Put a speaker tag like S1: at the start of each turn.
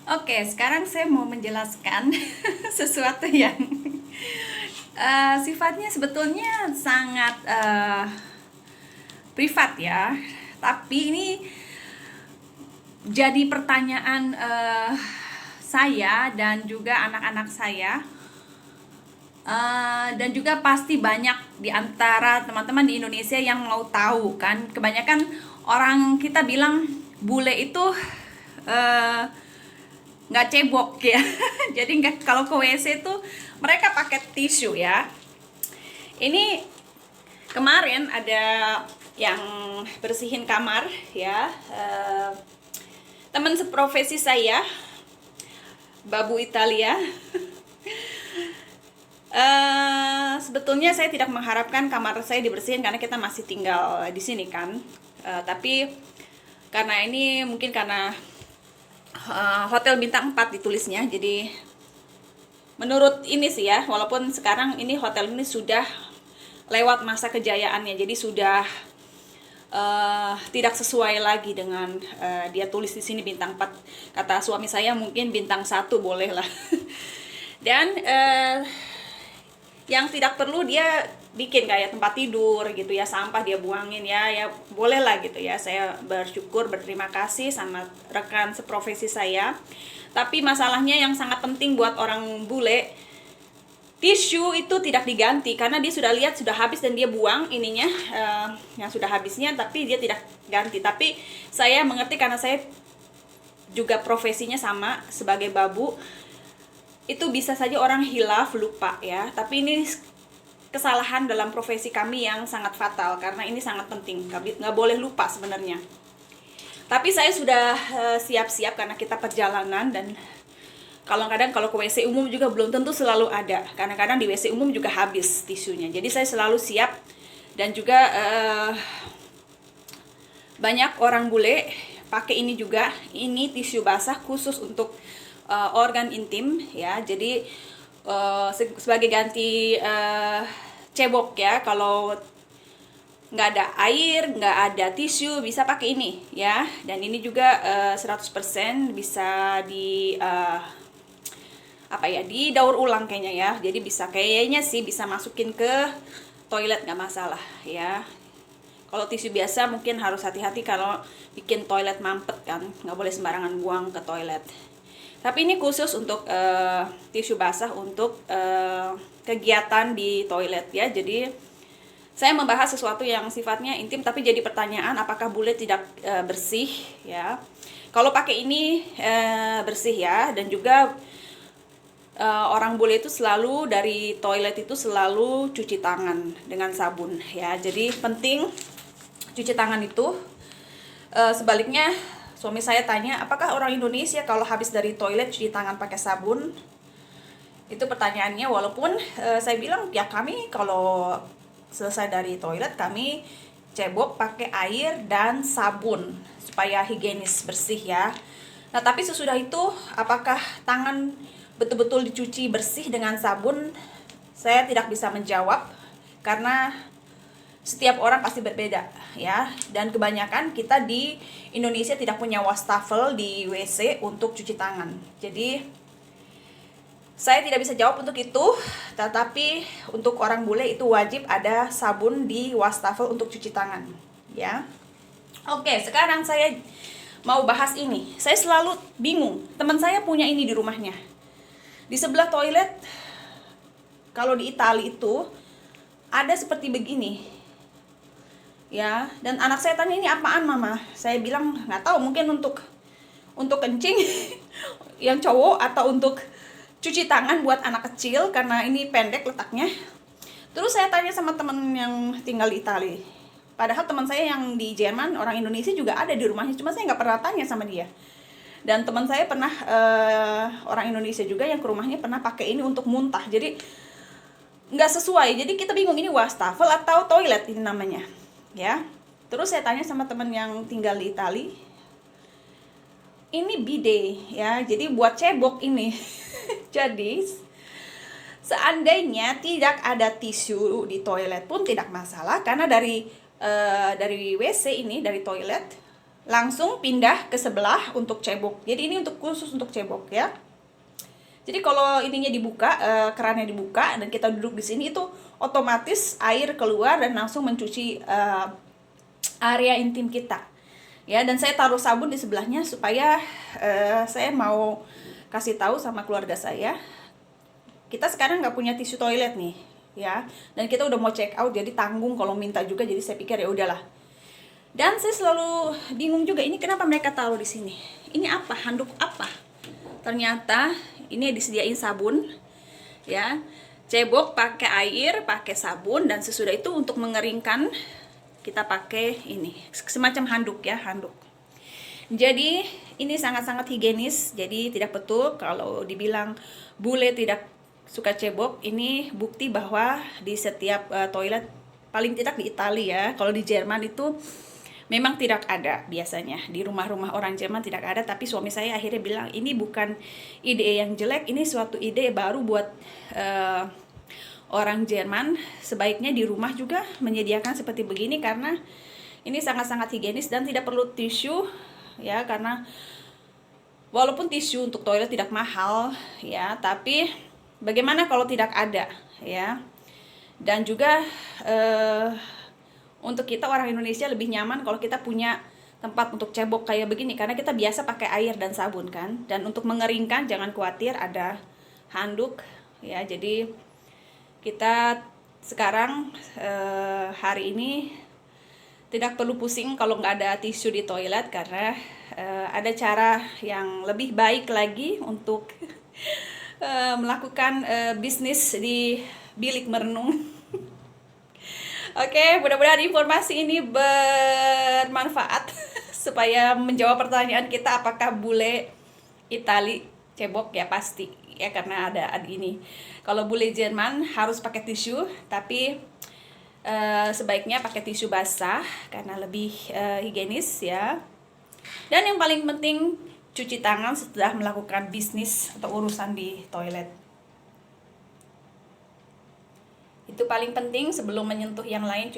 S1: Oke, sekarang saya mau menjelaskan sesuatu yang sifatnya sebetulnya sangat privat ya. Tapi ini jadi pertanyaan saya dan juga anak-anak saya. Dan juga pasti banyak di antara teman-teman di Indonesia yang mau tahu kan. Kebanyakan orang kita bilang bule itu eh, nggak cebok ya. Jadi nggak, kalau ke WC tuh mereka pakai tisu ya. Ini kemarin ada yang bersihin kamar ya, teman seprofesi saya, Babu Italia. Sebetulnya saya tidak mengharapkan kamar saya dibersihin karena kita masih tinggal di sini kan. Tapi karena ini mungkin karena hotel bintang 4 ditulisnya, jadi menurut ini sih ya, walaupun sekarang ini hotel ini sudah lewat masa kejayaannya, jadi sudah tidak sesuai lagi dengan dia tulis di sini bintang 4. Kata suami saya mungkin bintang 1 boleh lah. Dan yang tidak perlu dia bikin kayak tempat tidur gitu ya, sampah dia buangin ya boleh lah gitu ya. Saya bersyukur, berterima kasih sama rekan seprofesi saya. Tapi masalahnya yang sangat penting buat orang bule, tisu itu tidak diganti karena dia sudah lihat sudah habis dan dia buang ininya, yang sudah habisnya, tapi dia tidak ganti. Tapi saya mengerti karena saya juga profesinya sama sebagai babu. Itu bisa saja orang hilaf, lupa ya. Tapi ini kesalahan dalam profesi kami yang sangat fatal karena ini sangat penting, nggak boleh lupa sebenarnya. Tapi saya sudah siap-siap karena kita perjalanan, dan kadang kalau ke WC umum juga belum tentu selalu ada. Kadang-kadang di WC umum juga habis tisunya. Jadi saya selalu siap. Dan juga banyak orang bule pakai ini juga. Ini tisu basah khusus untuk organ intim ya. Jadi sebagai ganti cebok ya, kalau nggak ada air, nggak ada tisu, bisa pakai ini ya. Dan ini juga 100% bisa di didaur ulang kayaknya ya. Jadi kayaknya sih bisa masukin ke toilet, nggak masalah ya. Kalau tisu biasa mungkin harus hati-hati kalau bikin toilet mampet kan, nggak boleh sembarangan buang ke toilet. Tapi ini khusus untuk tisu basah untuk kegiatan di toilet ya. Jadi saya membahas sesuatu yang sifatnya intim, tapi jadi pertanyaan apakah bule tidak bersih ya. Kalau pakai ini bersih ya. Dan juga orang bule itu selalu dari toilet itu selalu cuci tangan dengan sabun ya. Jadi penting cuci tangan itu. Sebaliknya suami saya tanya, apakah orang Indonesia kalau habis dari toilet cuci tangan pakai sabun? Itu pertanyaannya. Walaupun saya bilang ya, kami kalau selesai dari toilet kami cebok pakai air dan sabun supaya higienis, bersih ya. Nah, tapi sesudah itu apakah tangan betul-betul dicuci bersih dengan sabun? Saya tidak bisa menjawab karena setiap orang pasti berbeda ya. Dan kebanyakan kita di Indonesia tidak punya wastafel di WC untuk cuci tangan. Jadi saya tidak bisa jawab untuk itu. Tetapi untuk orang bule itu wajib ada sabun di wastafel untuk cuci tangan ya. Oke, sekarang saya mau bahas ini. Saya selalu bingung, teman saya punya ini di rumahnya. Di sebelah toilet, kalau di Italia itu ada seperti begini ya. Dan anak saya tanya, ini apaan mama? Saya bilang nggak tahu, mungkin untuk kencing yang cowok, atau untuk cuci tangan buat anak kecil karena ini pendek letaknya. Terus saya tanya sama teman yang tinggal di Italia, padahal teman saya yang di Jerman orang Indonesia juga ada di rumahnya, cuma saya nggak pernah tanya sama dia. Dan teman saya pernah orang Indonesia juga yang ke rumahnya pernah pakai ini untuk muntah. Jadi nggak sesuai. Jadi kita bingung, ini wastafel atau toilet ini namanya ya. Terus saya tanya sama teman yang tinggal di Italia, ini bidet ya, jadi buat cebok ini. Jadi seandainya tidak ada tisu di toilet pun tidak masalah, karena dari WC ini, dari toilet langsung pindah ke sebelah untuk cebok. Jadi ini untuk khusus untuk cebok ya. Jadi kalau ininya dibuka, kerannya dibuka dan kita duduk di sini, itu otomatis air keluar dan langsung mencuci area intim kita. Ya, dan saya taruh sabun di sebelahnya supaya saya mau kasih tahu sama keluarga saya, kita sekarang nggak punya tisu toilet nih, ya. Dan kita udah mau check out, jadi tanggung kalau minta juga. Jadi saya pikir ya udahlah. Dan saya selalu bingung juga, ini kenapa mereka taruh di sini? Ini apa? Handuk apa? Ternyata ini disediain sabun, ya. Cebok pakai air, pakai sabun, dan sesudah itu untuk mengeringkan kita pakai ini semacam handuk ya, handuk. Jadi ini sangat-sangat higienis. Jadi tidak betul kalau dibilang bule tidak suka cebok. Ini bukti bahwa di setiap toilet, paling tidak di Italia ya, kalau di Jerman itu memang tidak ada. Biasanya di rumah-rumah orang Jerman tidak ada. Tapi suami saya akhirnya bilang ini bukan ide yang jelek, ini suatu ide baru buat orang Jerman. Sebaiknya di rumah juga menyediakan seperti begini, karena ini sangat-sangat higienis dan tidak perlu tisu ya. Karena walaupun tisu untuk toilet tidak mahal ya, tapi bagaimana kalau tidak ada ya. Dan juga untuk kita orang Indonesia lebih nyaman kalau kita punya tempat untuk cebok kayak begini, karena kita biasa pakai air dan sabun kan. Dan untuk mengeringkan jangan khawatir, ada handuk ya. Jadi kita sekarang hari ini tidak perlu pusing kalau nggak ada tisu di toilet, karena ada cara yang lebih baik lagi untuk melakukan bisnis di bilik merenung. Oke, mudah-mudahan informasi ini bermanfaat supaya menjawab pertanyaan kita apakah bule Itali cebok. Ya pasti ya, karena ada ini. Kalau bule Jerman harus pakai tisu, tapi sebaiknya pakai tisu basah karena lebih higienis ya. Dan yang paling penting, cuci tangan setelah melakukan bisnis atau urusan di toilet. Itu paling penting sebelum menyentuh yang lain.